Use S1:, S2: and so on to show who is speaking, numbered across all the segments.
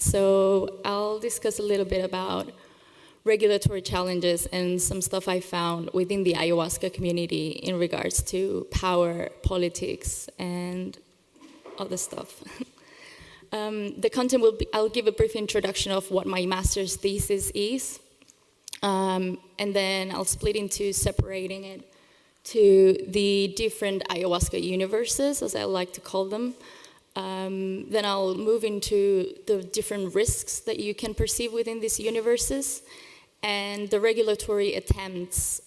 S1: So I'll discuss a little bit about regulatory challenges and some stuff I found within the ayahuasca community in regards to power, politics, and other stuff. The content will be, I'll give a brief introduction of what my master's thesis is, and then I'll split into separating it to the different ayahuasca universes, as I like to call them. Then I'll move into the different risks that you can perceive within these universes, and the regulatory attempts,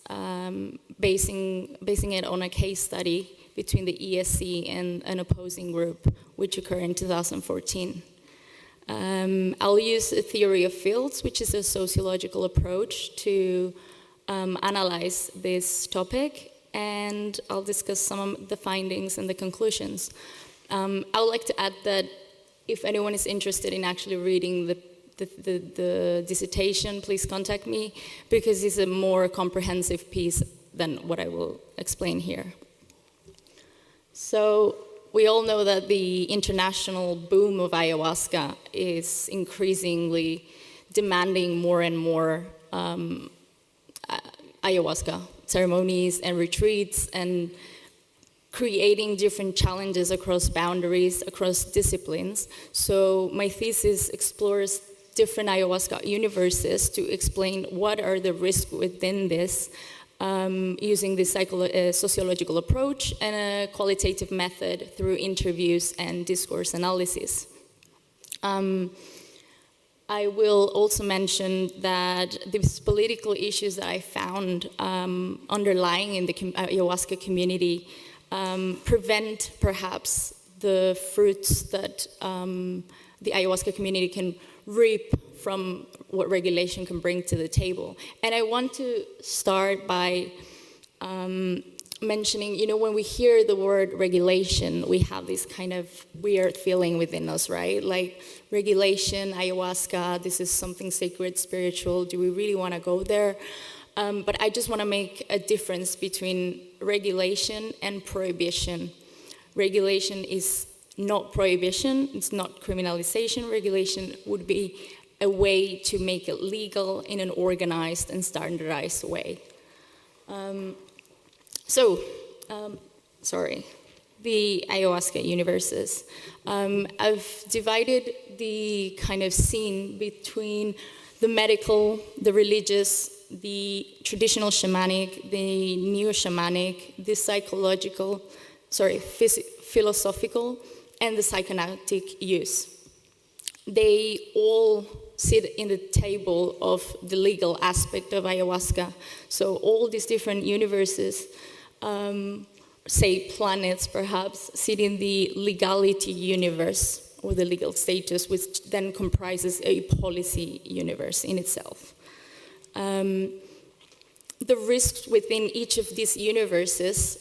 S1: basing it on a case study between the ESC and an opposing group, which occurred in 2014. I'll use a theory of fields, which is a sociological approach to analyze this topic, and I'll discuss some of the findings and the conclusions. I would like to add that if anyone is interested in actually reading the dissertation, please contact me, because it's a more comprehensive piece than what I will explain here. So we all know that the international boom of ayahuasca is increasingly demanding more and more ayahuasca ceremonies and retreats, and creating different challenges across boundaries, across disciplines. So my thesis explores different ayahuasca universes to explain what are the risks within this, using this sociological approach and a qualitative method through interviews and discourse analysis. I will also mention that these political issues that I found underlying in the ayahuasca community prevent perhaps the fruits that the ayahuasca community can reap from what regulation can bring to the table. And I want to start by mentioning, when we hear the word regulation, we have this kind of weird feeling within us, right? Like, regulation, ayahuasca, this is something sacred, spiritual, do we really want to go there? But I just want to make a difference between regulation and prohibition. Regulation is not prohibition, it's not criminalization. Regulation would be a way to make it legal in an organized and standardized way. The ayahuasca universes. I've divided the kind of scene between the medical, the religious, the traditional shamanic, the neo-shamanic, the philosophical, and the psychoanalytic use. They all sit in the table of the legal aspect of ayahuasca. So all these different universes, say planets perhaps, sit in the legality universe, or the legal status, which then comprises a policy universe in itself. The risks within each of these universes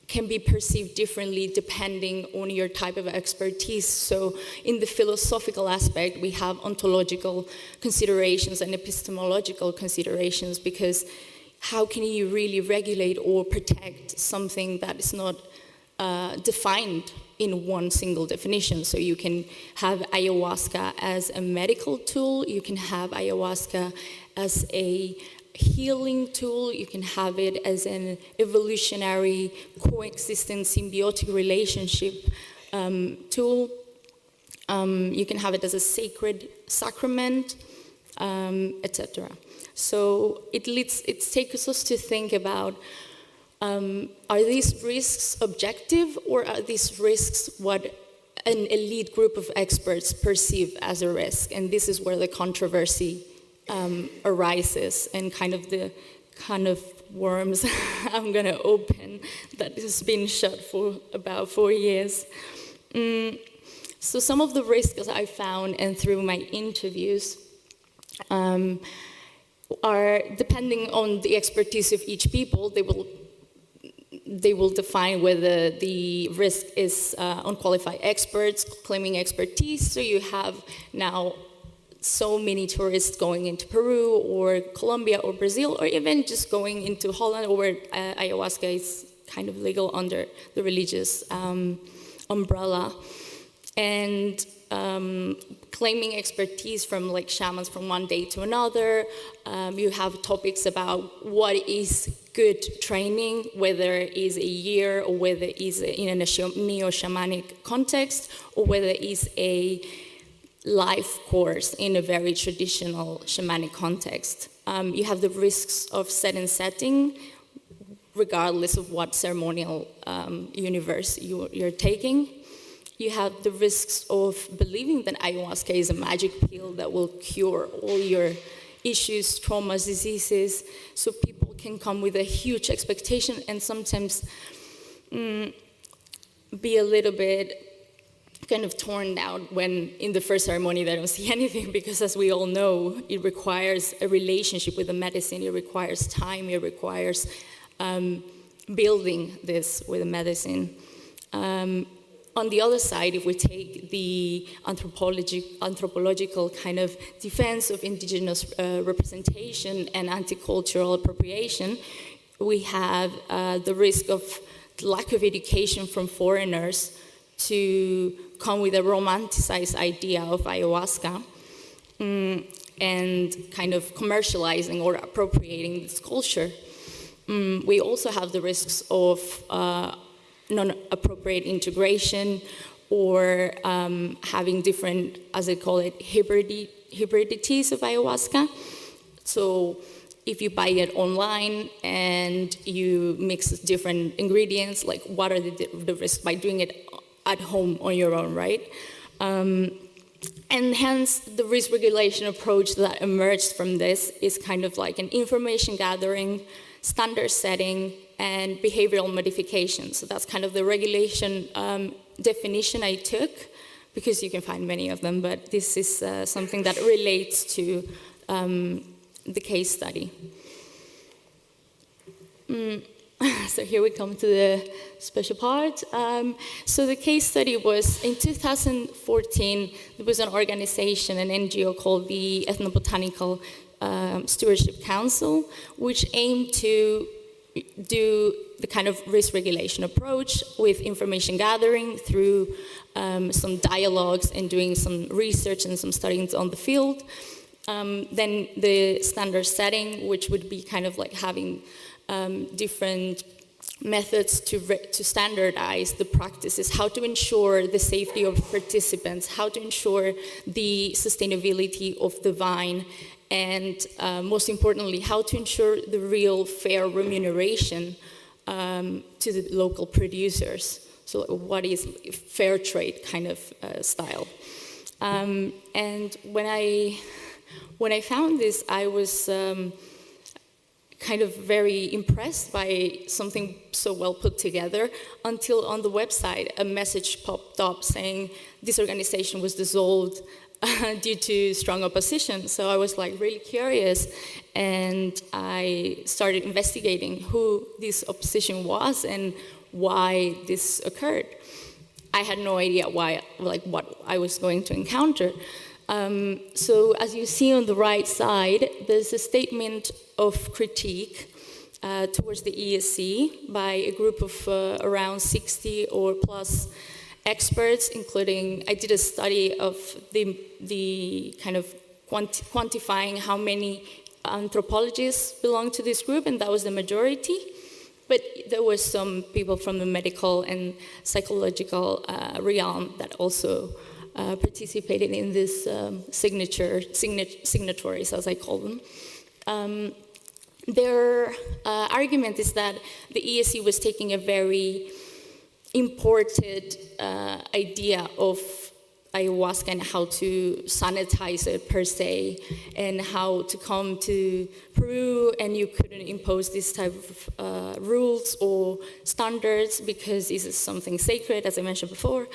S1: can be perceived differently depending on your type of expertise. So in the philosophical aspect, we have ontological considerations and epistemological considerations, because how can you really regulate or protect something that is not defined in one single definition? So you can have ayahuasca as a medical tool, you can have ayahuasca as a healing tool, you can have it as an evolutionary, coexistent, symbiotic relationship tool. You can have it as a sacred sacrament, etc. So it takes us to think about, are these risks objective, or are these risks what an elite group of experts perceive as a risk? And this is where the controversy arises, and kind of the worms I'm going to open that has been shut for about 4 years. So some of the risks I found, and through my interviews, are depending on the expertise of each people. They will define whether the risk is unqualified experts claiming expertise. So you have now so many tourists going into Peru or Colombia or Brazil, or even just going into Holland, where ayahuasca is kind of legal under the religious umbrella. And claiming expertise from like shamans from one day to another. You have topics about what is good training, whether it is a year or whether it is in a neo-shamanic context, or whether it is a life course in a very traditional shamanic context. You have the risks of set and setting, regardless of what ceremonial universe you're taking. You have the risks of believing that ayahuasca is a magic pill that will cure all your issues, traumas, diseases. So people can come with a huge expectation and sometimes be a little bit kind of torn down when in the first ceremony they don't see anything, because as we all know, it requires a relationship with the medicine, it requires time, it requires building this with the medicine. On the other side, if we take the anthropological kind of defense of indigenous representation and anti-cultural appropriation, we have the risk of lack of education from foreigners to come with a romanticized idea of ayahuasca and kind of commercializing or appropriating this culture. We also have the risks of non-appropriate integration or having different, as I call it, hybridities of ayahuasca. So if you buy it online and you mix different ingredients, like what are the risks by doing it at home on your own, right? And hence the risk regulation approach that emerged from this is kind of like an information gathering, standard setting, and behavioral modification. So that's kind of the regulation definition I took, because you can find many of them, but this is something that relates to the case study. So here we come to the special part. So the case study was in 2014, there was an organization, an NGO called the Ethnobotanical Stewardship Council, which aimed to do the kind of risk regulation approach with information gathering through some dialogues and doing some research and some studies on the field. Then the standard setting, which would be kind of like having different methods to standardize the practices, how to ensure the safety of participants, how to ensure the sustainability of the vine, and most importantly, how to ensure the real fair remuneration to the local producers. So what is fair trade kind of style. And when I found this, I was kind of very impressed by something so well put together, until on the website a message popped up saying this organization was dissolved due to strong opposition. So I was like really curious, and I started investigating who this opposition was and why this occurred. I had no idea why, like what I was going to encounter. So as you see on the right side, there's a statement of critique towards the ESC by a group of around 60 or plus experts, including, I did a study of the kind of quantifying how many anthropologists belong to this group, and that was the majority. But there were some people from the medical and psychological realm that also participated in this signatories, as I call them. Their argument is that the ESC was taking a very imported idea of ayahuasca and how to sanitize it per se, and how to come to Peru and you couldn't impose this type of rules or standards because this is something sacred, as I mentioned before.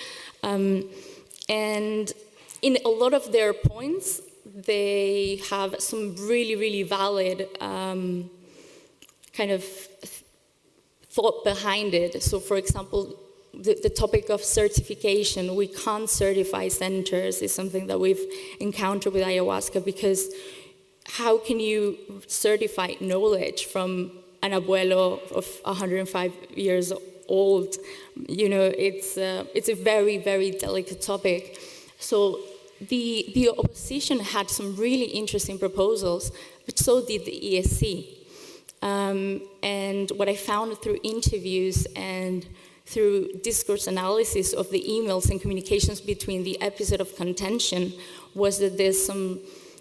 S1: And in a lot of their points, they have some really, really valid kind of thought behind it. So, for example, the topic of certification, we can't certify centers, is something that we've encountered with ayahuasca, because how can you certify knowledge from an abuelo of 105 years old? You know, it's a very, very delicate topic. So the opposition had some really interesting proposals, but so did the ESC. And what I found through interviews and through discourse analysis of the emails and communications between the episode of contention was that there's some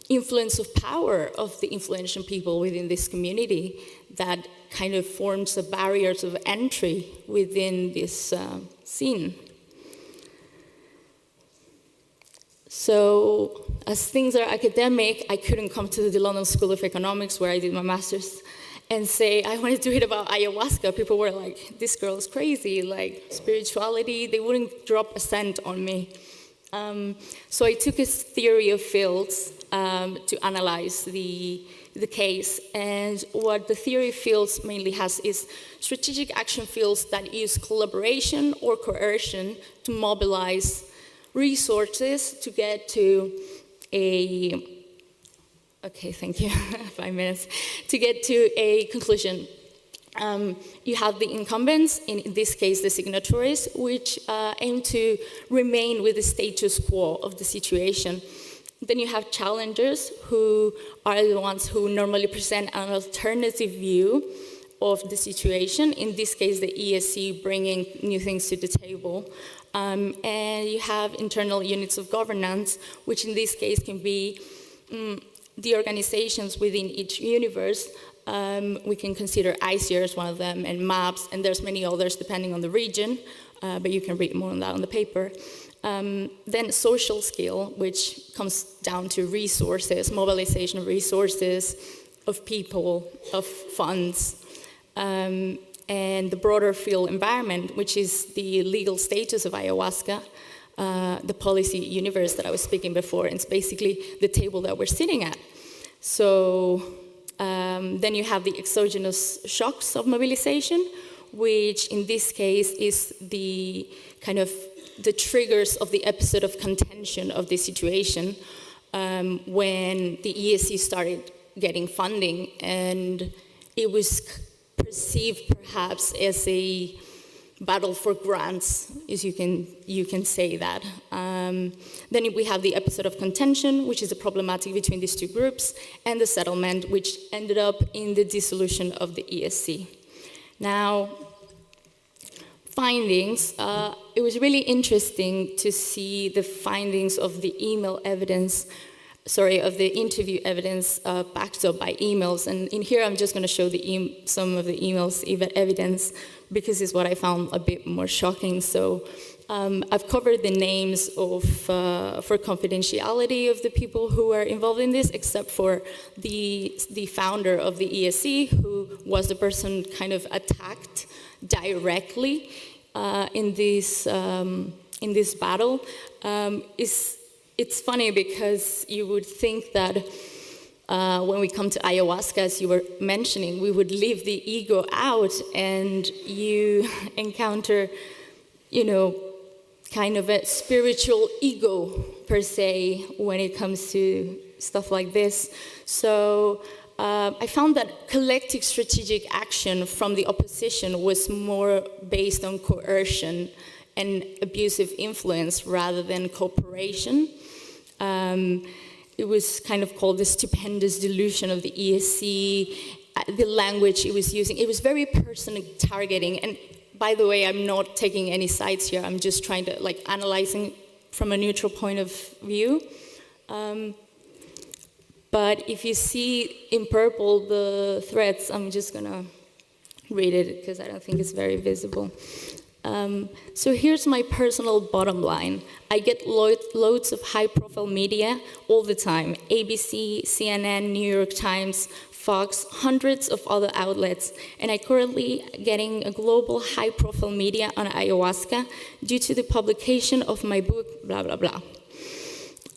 S1: influence of power of the influential people within this community that kind of forms the barriers of entry within this scene. So, as things are academic, I couldn't come to the London School of Economics where I did my master's and say, I wanted to read about ayahuasca. People were like, this girl's crazy, like spirituality, they wouldn't drop a cent on me. So I took a theory of fields to analyze the case. And what the theory of fields mainly has is strategic action fields that use collaboration or coercion to mobilize resources to get to okay, thank you, 5 minutes, to get to a conclusion. You have the incumbents, in this case the signatories, which aim to remain with the status quo of the situation. Then you have challengers, who are the ones who normally present an alternative view of the situation, in this case the ESC bringing new things to the table. And you have internal units of governance, which in this case can be the organizations within each universe. We can consider ICER as one of them, and MAPS, and there's many others depending on the region, but you can read more on that on the paper. Then social skill, which comes down to resources, mobilization of resources, of people, of funds, and the broader field environment, which is the legal status of ayahuasca, the policy universe that I was speaking before, and it's basically the table that we're sitting at. So then you have the exogenous shocks of mobilization, which in this case is the kind of the triggers of the episode of contention of the situation, when the ESC started getting funding, and it was perceived perhaps as a battle for grants, as you can say that. Then we have the episode of contention, which is a problematic between these two groups, and the settlement, which ended up in the dissolution of the ESC. Now, findings. It was really interesting to see the findings of the email evidence, of the interview evidence backed up by emails. And in here, I'm just going to show some of the emails evidence, because it's what I found a bit more shocking. So I've covered the names for confidentiality of the people who are involved in this, except for the founder of the ESC, who was the person kind of attacked directly in this battle. It's funny because you would think that when we come to ayahuasca, as you were mentioning, we would leave the ego out, and you encounter, kind of a spiritual ego per se when it comes to stuff like this. So I found that collective strategic action from the opposition was more based on coercion and abusive influence rather than cooperation. It was kind of called the stupendous delusion of the ESC, the language it was using. It was very person targeting. And by the way, I'm not taking any sides here. I'm just trying to, analyzing from a neutral point of view. But if you see in purple the threads, I'm just going to read it because I don't think it's very visible. So here's my personal bottom line. I get loads of high-profile media all the time. ABC, CNN, New York Times, Fox, hundreds of other outlets. And I currently getting a global high-profile media on ayahuasca due to the publication of my book, blah, blah, blah.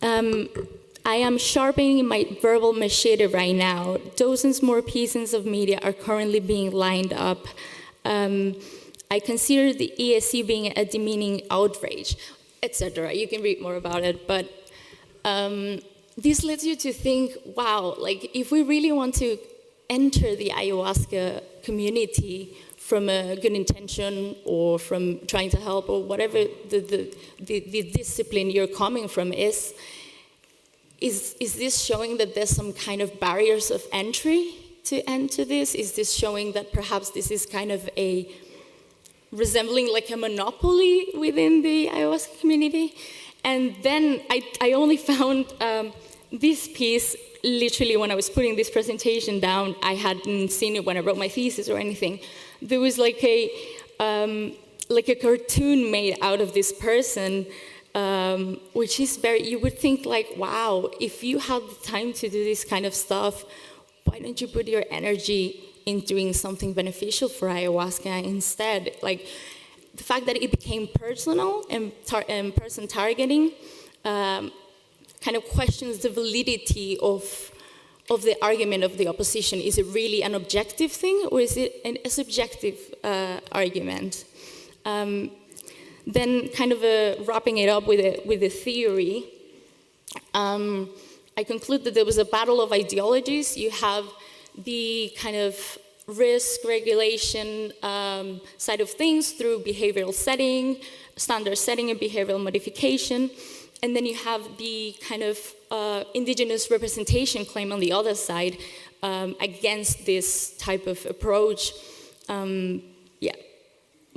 S1: I am sharpening my verbal machete right now. Dozens more pieces of media are currently being lined up. I consider the ESC being a demeaning outrage, etc. You can read more about it, but this leads you to think, wow, if we really want to enter the ayahuasca community from a good intention or from trying to help or whatever the discipline you're coming from is this showing that there's some kind of barriers of entry to enter this? Is this showing that perhaps this is kind of resembling like a monopoly within the ayahuasca community? And then I only found this piece literally when I was putting this presentation down. I hadn't seen it when I wrote my thesis or anything. There was like a cartoon made out of this person, which is you would think like, wow, if you have the time to do this kind of stuff, why don't you put your energy in doing something beneficial for ayahuasca instead? Like, the fact that it became personal and person targeting kind of questions the validity of the argument of the opposition. Is it really an objective thing, or is it a subjective argument? Then, kind of wrapping it up with a theory, I conclude that there was a battle of ideologies. You have the kind of risk regulation side of things through behavioral setting, standard setting and behavioral modification. And then you have the kind of indigenous representation claim on the other side against this type of approach.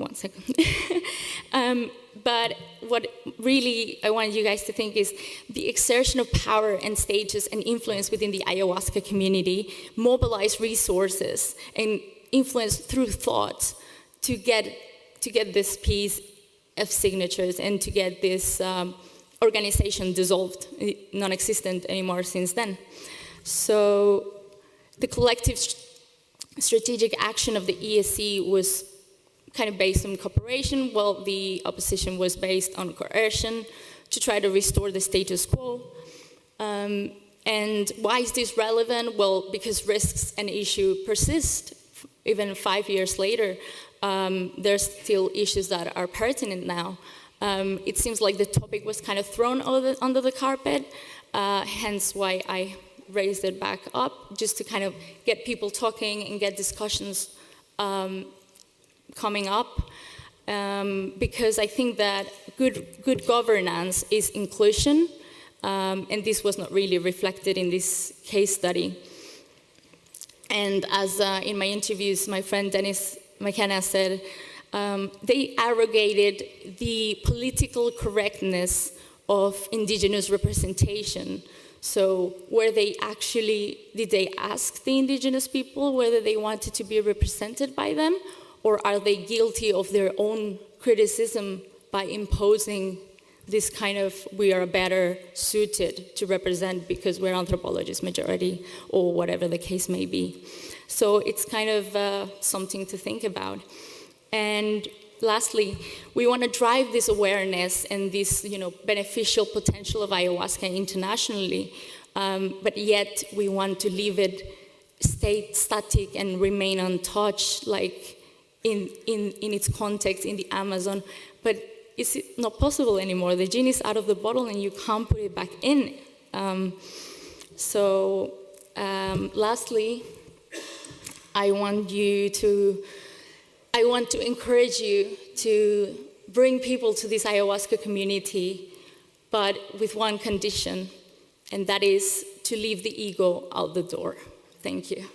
S1: One second. But what really I want you guys to think is the exertion of power and status and influence within the ayahuasca community, mobilize resources and influence through thought to get this piece of signatures and to get this organization dissolved, non-existent anymore since then. So the collective strategic action of the ESC was kind of based on cooperation, while the opposition was based on coercion to try to restore the status quo. And why is this relevant? Well, because risks and issue persist. Even 5 years later, there's still issues that are pertinent now. It seems like the topic was kind of thrown under the carpet, hence why I raised it back up, just to kind of get people talking and get discussions coming up, because I think that good governance is inclusion, and this was not really reflected in this case study. And as in my interviews, my friend Dennis McKenna said, they arrogated the political correctness of indigenous representation. So did they ask the indigenous people whether they wanted to be represented by them? Or are they guilty of their own criticism by imposing this kind of, we are better suited to represent because we're anthropologists majority, or whatever the case may be. So it's kind of something to think about. And lastly, we want to drive this awareness and this beneficial potential of ayahuasca internationally, but yet we want to leave it static and remain untouched, like in its context in the Amazon. But it's not possible anymore. The genie is out of the bottle and you can't put it back in. Lastly, I want to encourage you to bring people to this ayahuasca community, but with one condition, and that is to leave the ego out the door. Thank you.